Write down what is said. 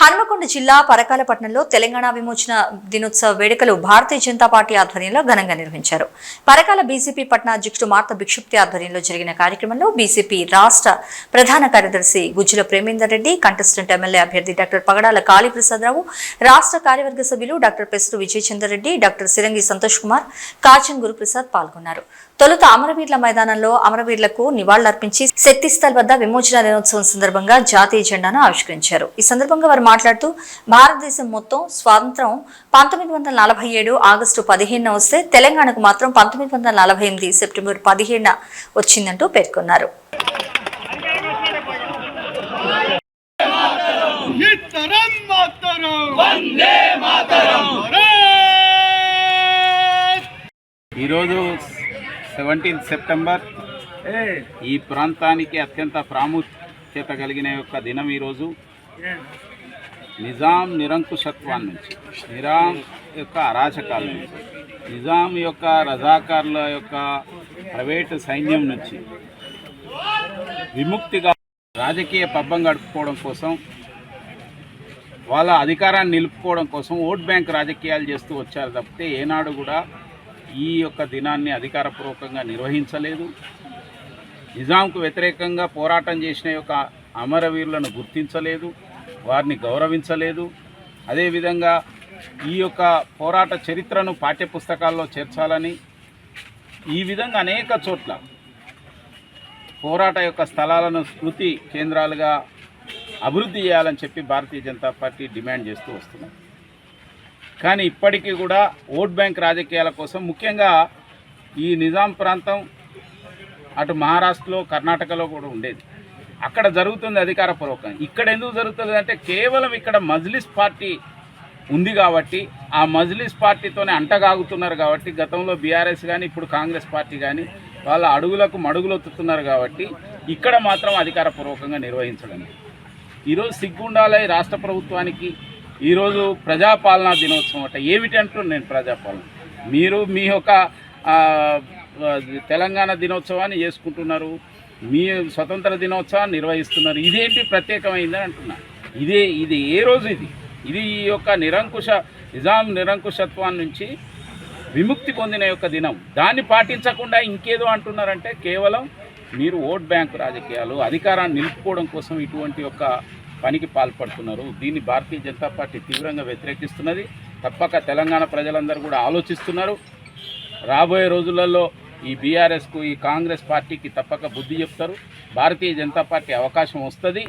హన్మకొండ జిల్లా పరకాలపట్నంలో తెలంగాణ విమోచన దినోత్సవ వేడుకలు భారతీయ జనతా పార్టీ ఆధ్వర్యంలో ఘనంగా నిర్వహించారు. పరకాల బీజేపీ పట్న అధ్యక్షుడు మార్త భిక్షుప్తి ఆధ్వర్యంలో జరిగిన కార్యక్రమంలో బీజేపీ రాష్ట్ర ప్రధాన కార్యదర్శి గుజ్జుల ప్రేమేందర్ రెడ్డి, కంటెస్టెంట్ ఎమ్మెల్యే అభ్యర్థి డాక్టర్ పగడాల కాళీప్రసాదరావు, రాష్ట్ర కార్యవర్గ సభ్యులు డాక్టర్ పెసరు విజయచందర్ రెడ్డి, డాక్టర్ సిరంగి సంతోష్ కుమార్, కాచం గురుప్రసాద్ పాల్గొన్నారు. తొలుత అమరవీరుల మైదానంలో అమరవీరులకు నివాళులర్పించి శక్తిస్థల్ వద్ద విమోచన దినోత్సవం సందర్భంగా జాతీయ జెండాను ఆవిష్కరించారు. ఈ సందర్భంగా వారు మాట్లాడుతూ భారతదేశం మొత్తం స్వాతంత్రం 1947 ఆగస్టు 15న వస్తే తెలంగాణకు మాత్రం 1948 సెప్టెంబర్ 17న వచ్చిందంటూ పేర్కొన్నారు. ఈరోజు 17 సెప్టెంబర్ ఈ ప్రాంతానికి అత్యంత ప్రాముఖ్యత కలిగిన యొక్క దినం. ఈరోజు నిజాం నిరంకుశత్వాన్ని నుంచి, నిజాం యొక్క అరాచకాల నుంచి, నిజాం యొక్క రజాకార్ల యొక్క ప్రైవేటు సైన్యం నుంచి విముక్తిగా రాజకీయ పబ్బం గడుపుకోవడం కోసం, వాళ్ళ అధికారాన్ని నిలుపుకోవడం కోసం ఓట్ బ్యాంక్ రాజకీయాలు చేస్తూ వచ్చారు తప్పితే ఏనాడు కూడా ఈ యొక్క దినాన్ని అధికారపూర్వకంగా నిర్వహించలేదు. నిజాంకు వ్యతిరేకంగా పోరాటం చేసిన యొక్క అమరవీరులను గుర్తించలేదు, వారిని గౌరవించలేదు. అదేవిధంగా ఈ యొక్క పోరాట చరిత్రను పాఠ్యపుస్తకాల్లో చేర్చాలని ఈ విధంగా అనేక చోట్ల పోరాట యొక్క స్థలాలను స్మృతి కేంద్రాలుగా అభివృద్ధి చేయాలని చెప్పి భారతీయ జనతా పార్టీ డిమాండ్ చేస్తూ వస్తున్నారు. కానీ ఇప్పటికీ కూడా ఓట్ బ్యాంక్ రాజకీయాల కోసం, ముఖ్యంగా ఈ నిజాం ప్రాంతం అటు మహారాష్ట్రలో, కర్ణాటకలో కూడా ఉండేది. అక్కడ జరుగుతుంది అధికారపూర్వకంగా. ఇక్కడ ఎందుకు జరుగుతుంది అంటే కేవలం ఇక్కడ మజ్లిస్ పార్టీ ఉంది కాబట్టి, ఆ మజ్లిస్ పార్టీతోనే అంటగాగుతున్నారు కాబట్టి, గతంలో బీఆర్ఎస్ కానీ ఇప్పుడు కాంగ్రెస్ పార్టీ కానీ వాళ్ళ అడుగులకు మడుగులొత్తుతున్నారు కాబట్టి ఇక్కడ మాత్రం అధికారపూర్వకంగా నిర్వహించడం. ఈరోజు సిగ్గుండాలి రాష్ట్ర ప్రభుత్వానికి. ఈరోజు ప్రజాపాలనా దినోత్సవం అట. ఏమిటి అంటున్నాను నేను ప్రజాపాలన? మీరు మీ యొక్క తెలంగాణ దినోత్సవాన్ని చేసుకుంటున్నారు, మీ స్వతంత్ర దినోత్సవాన్ని నిర్వహిస్తున్నారు. ఇదేంటి ప్రత్యేకమైందని అంటున్నా. ఇది ఏ రోజు ఇది ఈ యొక్క నిజాం నిరంకుశత్వం నుంచి విముక్తి పొందిన యొక్క దినం. దాన్ని పాటించకుండా ఇంకేదో అంటున్నారంటే కేవలం మీరు ఓట్ బ్యాంకు రాజకీయాలు, అధికారాన్ని నిలుపుకోవడం కోసం ఇటువంటి యొక్క పనికి పాల్పడుతున్నారు. దీన్ని భారతీయ జనతా పార్టీ తీవ్రంగా వ్యతిరేకిస్తున్నది. తప్పక తెలంగాణ ప్రజలందరూ కూడా ఆలోచిస్తున్నారు. రాబోయే రోజులలో ఈ బీఆర్ఎస్కు, ఈ కాంగ్రెస్ పార్టీకి తప్పక బుద్ధి చెప్తారు. భారతీయ జనతా పార్టీ అవకాశం వస్తుంది.